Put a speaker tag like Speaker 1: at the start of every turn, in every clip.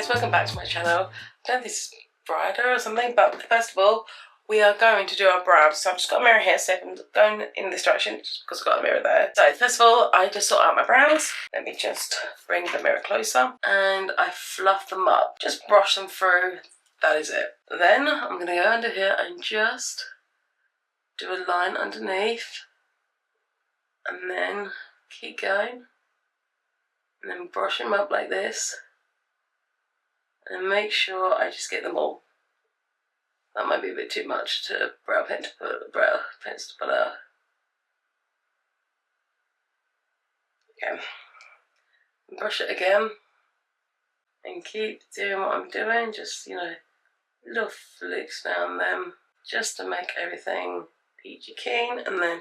Speaker 1: guys, welcome back to my channel. I don't know if this is brighter or something, but first of all, we are going to do our brows. So I've just got a mirror here, so I'm going in this direction just because I've got a mirror there. So first of all, I just sort out my brows. Let me just bring the mirror closer and I fluff them up. Just brush them through. That is it. Then I'm going to go under here and just do a line underneath and then keep going and then brush them up like this. And make sure I just get them all. That might be a bit too much to brow pencil to put out. Okay. Brush it again. And keep doing what I'm doing. Just, you know, little flicks now and then. Just to make everything peachy keen. And then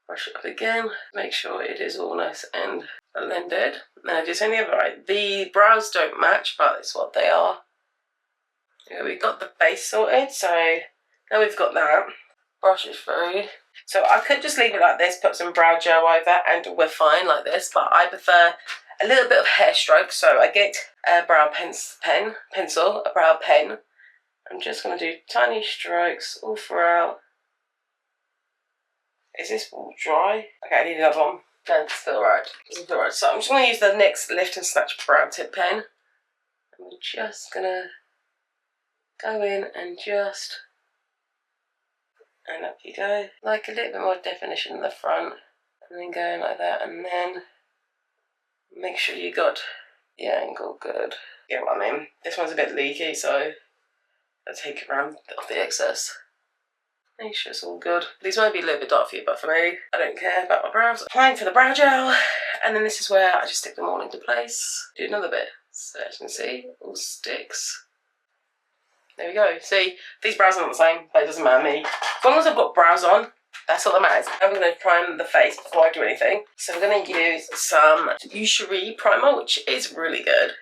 Speaker 1: brush it up again. Make sure it is all nice and blended. Now just on the other eye. The brows don't match, but it's what they are. Yeah, we've got the base sorted, so now we've got that. Brush it through. So I could just leave it like this, put some brow gel over, and we're fine like this. But I prefer a little bit of hair stroke, so I get a brow pencil, a brow pen. I'm just going to do tiny strokes all throughout. Is this all dry? Okay, I need another one. That's still right. So I'm just going to use the NYX Lift and Snatch brow tip pen. And we're just going to go in and just, and up you go. Like a little bit more definition in the front. And then going like that. And then make sure you got the angle good. Get what I mean? This one's a bit leaky, so I'll take it around off the excess. Make sure it's all good. These might be a little bit dark for you, but for me, I don't care about my brows. Applying for the brow gel, and then this is where I just stick them all into place. Do another bit, so as you can see, all sticks. There we go. See, these brows are not the same, but it doesn't matter to me. As long as I've got brows on, that's all that matters. I'm going to prime the face before I do anything. So we're going to use some Charleane primer, which is really good.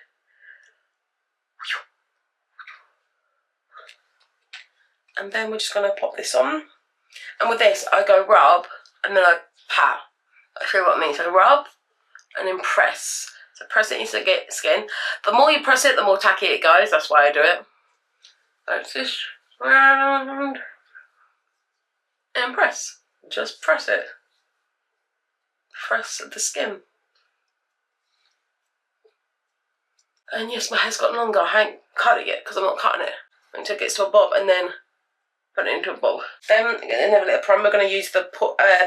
Speaker 1: And then we're just going to pop this on. And with this, I go rub, and then I pat. I'll show you what I mean. So rub, and then press. So press it into the skin. The more you press it, the more tacky it goes. That's why I do it. So just round, and press. Just press it. Press the skin. And yes, my hair's gotten longer. I ain't cut it yet, because I'm not cutting it. Until it gets to a bob, and then put it into a bowl. Then another little primer. We're going to use the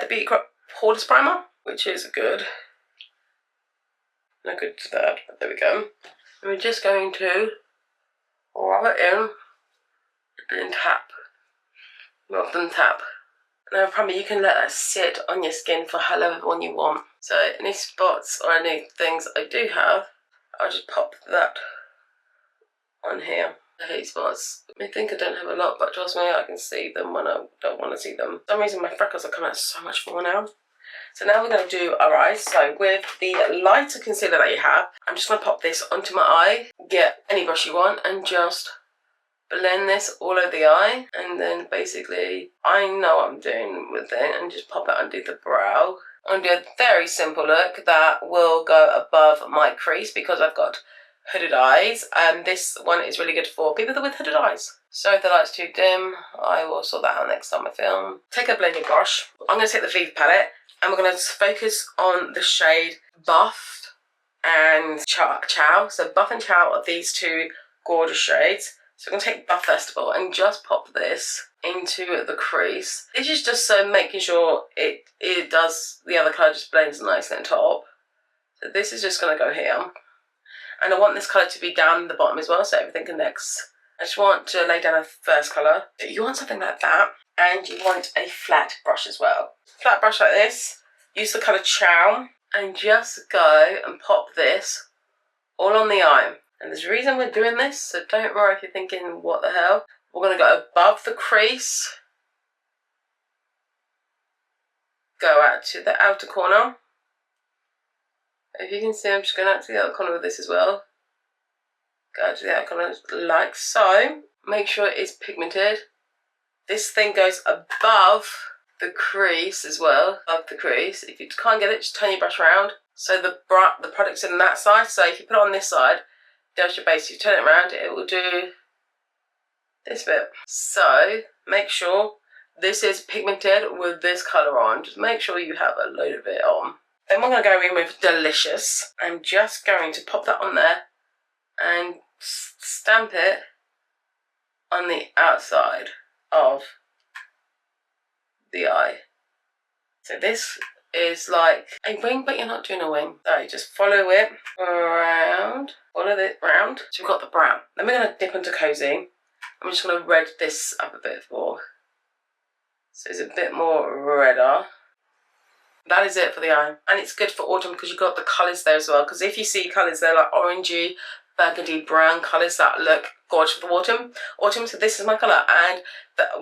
Speaker 1: Beauty Poreless primer, which is good. No good to that, but there we go. And we're just going to rub it in and tap. Rather than tap. Now, primer, you can let that sit on your skin for however long you want. So any spots or any things I do have, I'll just pop that on here. I hate spots. I think I don't have a lot, but trust me, I can see them when I don't want to see them. For some reason, my freckles are coming out so much more now. So now we're going to do our eyes. So with the lighter concealer that you have, I'm just going to pop this onto my eye. Get any brush you want and just blend this all over the eye. And then basically, I know what I'm doing with it, and just pop it under the brow. I'm going to do a very simple look that will go above my crease because I've got hooded eyes, and this one is really good for people with hooded eyes. So if the light's too dim, I will sort that out next time I film. Take a blending brush. I'm going to take the Vive palette, and we're going to focus on the shade Buff and Chow. So Buff and Chow are these two gorgeous shades. So I'm going to take Buff first of all and just pop this into the crease. This is just so making sure it does, the other colour just blends nicely on top. So this is just going to go here. And I want this colour to be down the bottom as well, so everything connects. I just want to lay down a first colour. You want something like that, and you want a flat brush as well. Flat brush like this. Use the colour Chow, and just go and pop this all on the eye. And there's a reason we're doing this, so don't worry if you're thinking, what the hell. We're going to go above the crease. Go out to the outer corner. If you can see, I'm just going out to the outer corner with this as well. Go out to the outer corner like so. Make sure it's pigmented. This thing goes above the crease as well. Above the crease. If you can't get it, just turn your brush around. So the product's in that side. So if you put it on this side, does your base. You turn it around, it will do this bit. So make sure this is pigmented with this colour on. Just make sure you have a load of it on. Then we're going to go in with Delicious. I'm just going to pop that on there and stamp it on the outside of the eye. So this is like a wing, but you're not doing a wing. So you just follow it around, follow it round. So we've got the brown. Then we're going to dip into Cozy. I'm just going to red this up a bit more. So it's a bit more redder. That is it for the eye. And it's good for autumn because you've got the colours there as well. Because if you see colours, they're like orangey, burgundy, brown colours that look gorgeous for the autumn. So this is my colour. And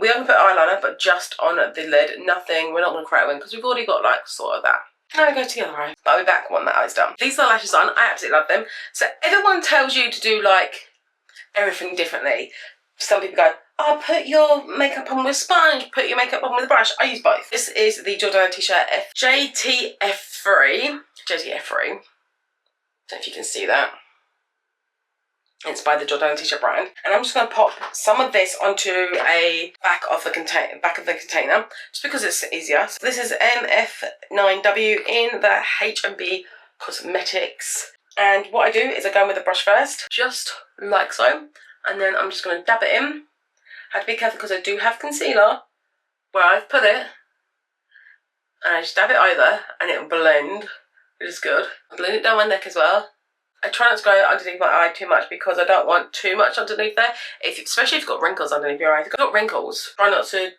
Speaker 1: we are going to put eyeliner, but just on the lid. Nothing, we're not going to create one because we've already got like sort of that. Now we go to the other eye. But I'll be back when that eye's done. These are the lashes on. I absolutely love them. So everyone tells you to do like everything differently. Some people go, oh, put your makeup on with sponge, put your makeup on with a brush. I use both. This is the Jordana T-shirt JTF3. Don't know if you can see that. It's by the Jordana T-shirt brand. And I'm just going to pop some of this onto a back of the container, just because it's easier. So this is MF9W in the H&B Cosmetics. And what I do is I go in with the brush first, just like so. And then I'm just going to dab it in. I have to be careful because I do have concealer where I've put it. And I just dab it over and it'll blend, which is good. I blend it down my neck as well. I try not to go underneath my eye too much because I don't want too much underneath there. Especially if you've got wrinkles underneath your eyes. If you've got wrinkles, try not to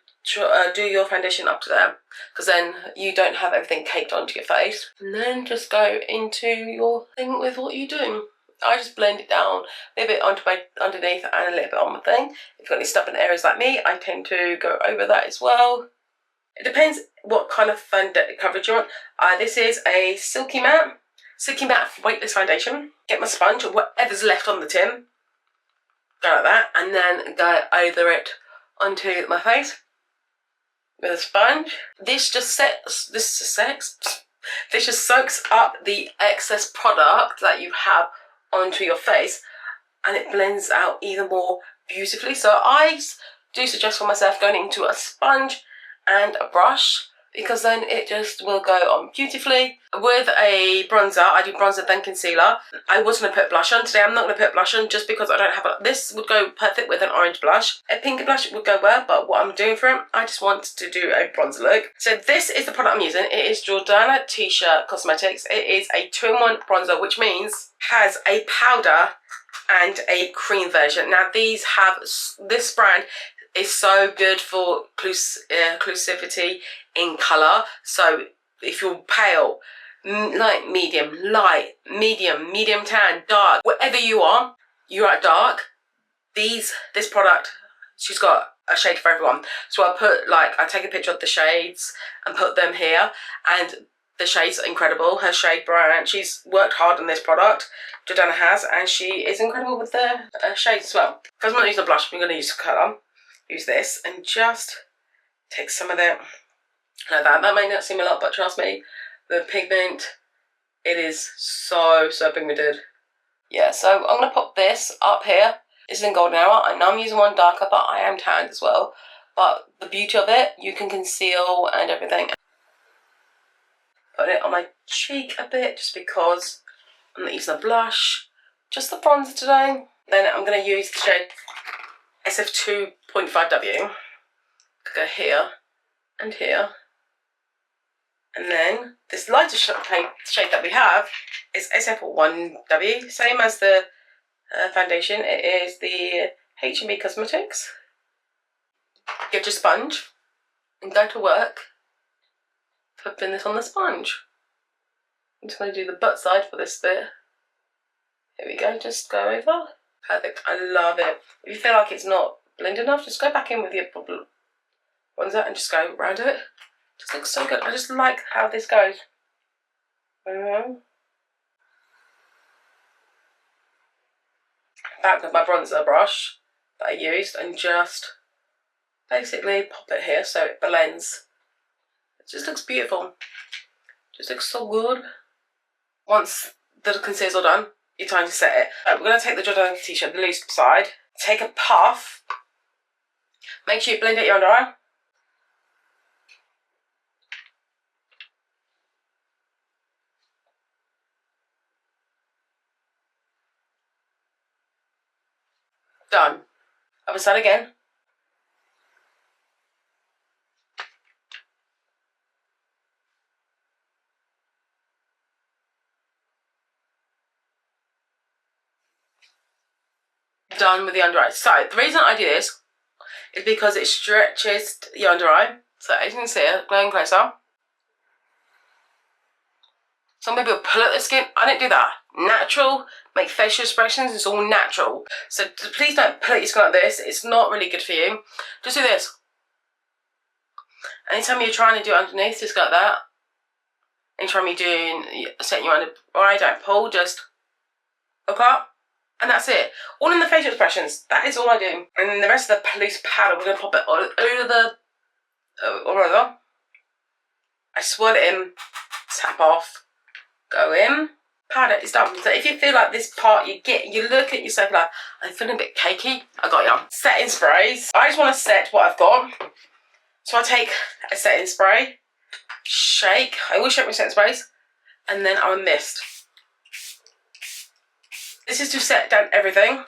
Speaker 1: do your foundation up to there, because then you don't have everything caked onto your face. And then just go into your thing with what you're doing. I just blend it down a little bit onto my underneath and a little bit on my thing. If you've got any stubborn areas like me, I tend to go over that as well. It depends what kind of coverage you want. This is a Silky Matte weightless foundation. Get my sponge or whatever's left on the tin. Go like that, and then go over it onto my face with a sponge. This just soaks up the excess product that you have onto your face, and it blends out even more beautifully. So I do suggest for myself going into a sponge and a brush, because then it just will go on beautifully. With a bronzer, I do bronzer then concealer. I was going to put blush on. Today I'm not going to put blush on just because I don't have this would go perfect with an orange blush. A pink blush would go well, but what I'm doing for it, I just want to do a bronzer look. So this is the product I'm using. It is Jordana T-shirt Cosmetics. It is a 2-in-1 bronzer, which means has a powder and a cream version. Now these have, this brand is so good for inclusivity in colour. So if you're pale, like medium, light, medium tan, dark, whatever you are, you're at dark, this product, she's got a shade for everyone. So I take a picture of the shades and put them here, and the shades are incredible. Her shade brand, she's worked hard on this product, Jordana has, and she is incredible with the shades as well. Because I'm not using a blush, I'm going to use a colour. Use this and just take some of it like that. That may not seem a lot, but trust me, the pigment, it is so pigmented. Yeah, so I'm going to pop this up here. This is in Golden Hour. I know I'm using one darker, but I am tanned as well. But the beauty of it, you can conceal and everything. Put it on my cheek a bit just because I'm not using a blush. Just the bronzer today. Then I'm going to use the shade SF2.5W. Go here and here. And then this lighter shade that we have is SF1W, same as the foundation. It is the H&B Cosmetics. Get your sponge and go to work putting this on the sponge. I'm just going to do the butt side for this bit. Here we go, just go over. Perfect, I love it. If you feel like it's not blended enough, just go back in with your bronzer and just go around it. Just looks so good. I just like how this goes. Back with my bronzer brush that I used and just basically pop it here so it blends. It just looks beautiful. Just looks so good. Once the concealer's all done, your time to set it. Right, we're going to take the Jordan t-shirt, the loose side, take a puff, make sure you blend out your under eye. Done. Other side again. Done with the under eye. So the reason I do this is because it stretches the under eye. So as you can see, going closer. Some people pull at the skin. I don't do that. Natural, make facial expressions. It's all natural. So please don't pull at your skin like this. It's not really good for you. Just do this. Anytime you're trying to do it underneath, just like that. Anytime you're doing setting your under eye, don't pull. Just look up. And that's it. All in the facial expressions. That is all I do. And then the rest of the loose powder, we're going to pop it all over the... all over. I swirl it in, tap off, go in. Powder is done. So if you feel like this part, you look at yourself like, I'm feeling a bit cakey. I got ya. Setting sprays. I just want to set what I've got. So I take a setting spray, shake. I always shake my setting sprays. And then I'll mist. This is to set down everything,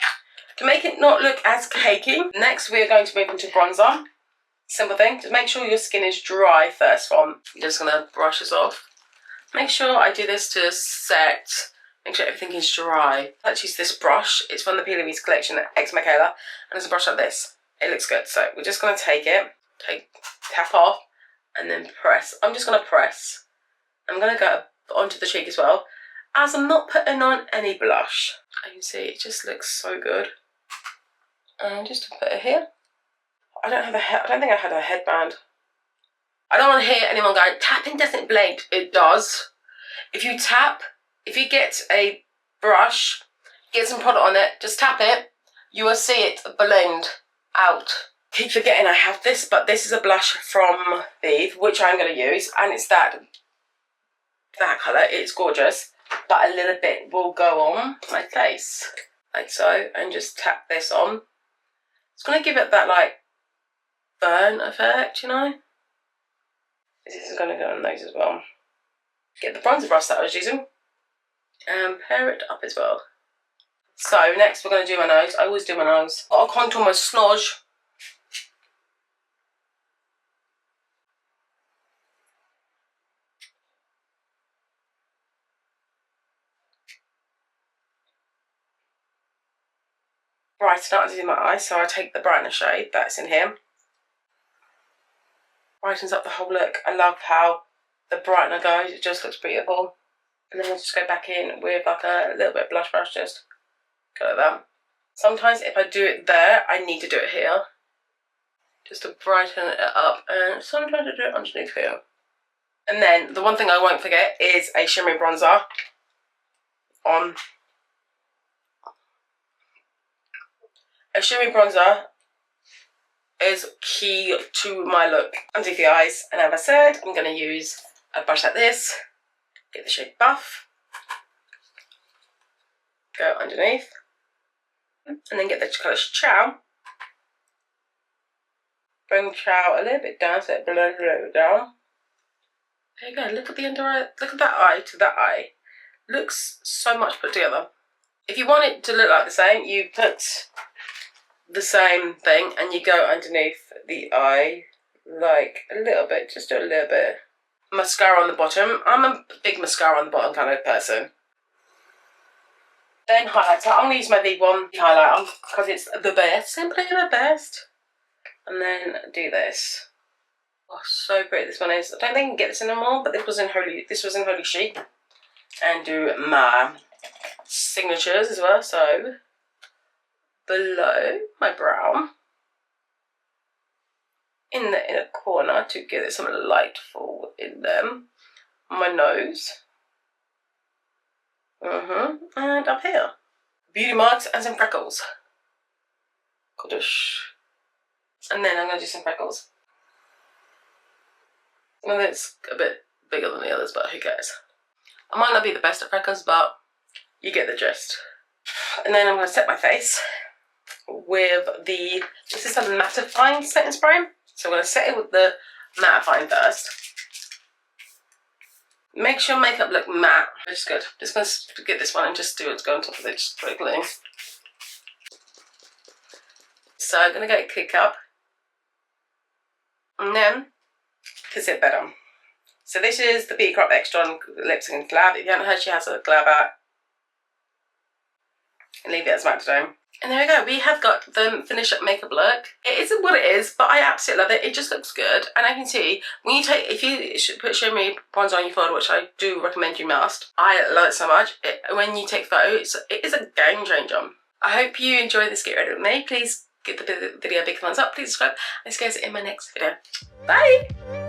Speaker 1: to make it not look as cakey. Next, we're going to move into bronzer. Simple thing, just make sure your skin is dry first from. I'm just going to brush this off. Make sure I do this to set, make sure everything is dry. Let's use this brush. It's from the Peel collection at Ex Michaela, and it's a brush like this. It looks good. So we're just going to take it, tap off, and then press. I'm just going to press. I'm going to go onto the cheek as well. As I'm not putting on any blush. You can see it just looks so good. And just to put it here. I don't think I had a headband. I don't want to hear anyone going, tapping doesn't blend. It does. If you tap, if you get a brush, get some product on it, just tap it, you will see it blend out. Keep forgetting I have this, but this is a blush from Vive, which I'm going to use, and it's that colour. It's gorgeous. But a little bit will go on my face, like so, and just tap this on. It's going to give it that, like, burn effect, you know? This is going to go on those as well. Get the bronzer brush that I was using, and pair it up as well. So, next we're going to do my nose. I always do my nose. I'll contour my snoge. Brighten up to do my eyes, so I take the brightener shade that's in here. Brightens up the whole look. I love how the brightener goes, it just looks beautiful. And then I'll just go back in with like a little bit of blush brush, just go like that. Sometimes if I do it there, I need to do it here. Just to brighten it up, and sometimes I do it underneath here. And then the one thing I won't forget is a shimmery bronzer on. A shimmery bronzer is key to my look underneath the eyes, and as I said, I'm going to use a brush like this, get the shade Buff, go underneath, and then get the colour Chow, bring Chow a little bit down so it blends a little bit down. There you go, look at the under eye, look at that eye to that eye. Looks so much put together. If you want it to look like the same, you put the same thing and you go underneath the eye like a little bit, just do a little bit. Mascara on the bottom. I'm a big mascara on the bottom kind of person. Then highlighter. I'm going to use my V1 highlighter because it's the best, simply the best. And then do this. Oh, so pretty this one is. I don't think I can get this anymore, but this was in Holy Chic. And do my signatures as well, so below my brow, in the inner corner to give it some light fall in them, my nose, and up here, beauty marks and some freckles. And then I'm going to do some freckles. Well, it's a bit bigger than the others, but who cares? I might not be the best at freckles, but you get the gist. And then I'm going to set my face with this is a mattifying setting spray. So I'm going to set it with the mattifying first. Makes your makeup look matte, which is good. Just going to get this one and just do it, go on top of it just quickly. So I'm going to get a kick up. And then, kiss it better. So this is the Beauty Crop Extra Lipstick and Glab. If you haven't heard, she has a glab out. And leave it as matte today. And there we go, we have got the finished up makeup look. It isn't what it is, but I absolutely love it. It just looks good. And I can see, when you take, if you put Show Me bronzer on your folder, which I do recommend you must, I love it so much. When you take photos, it is a game changer. I hope you enjoyed this Get Ready With Me. Please give the video a big thumbs up, please subscribe, and see you guys in my next video. Bye!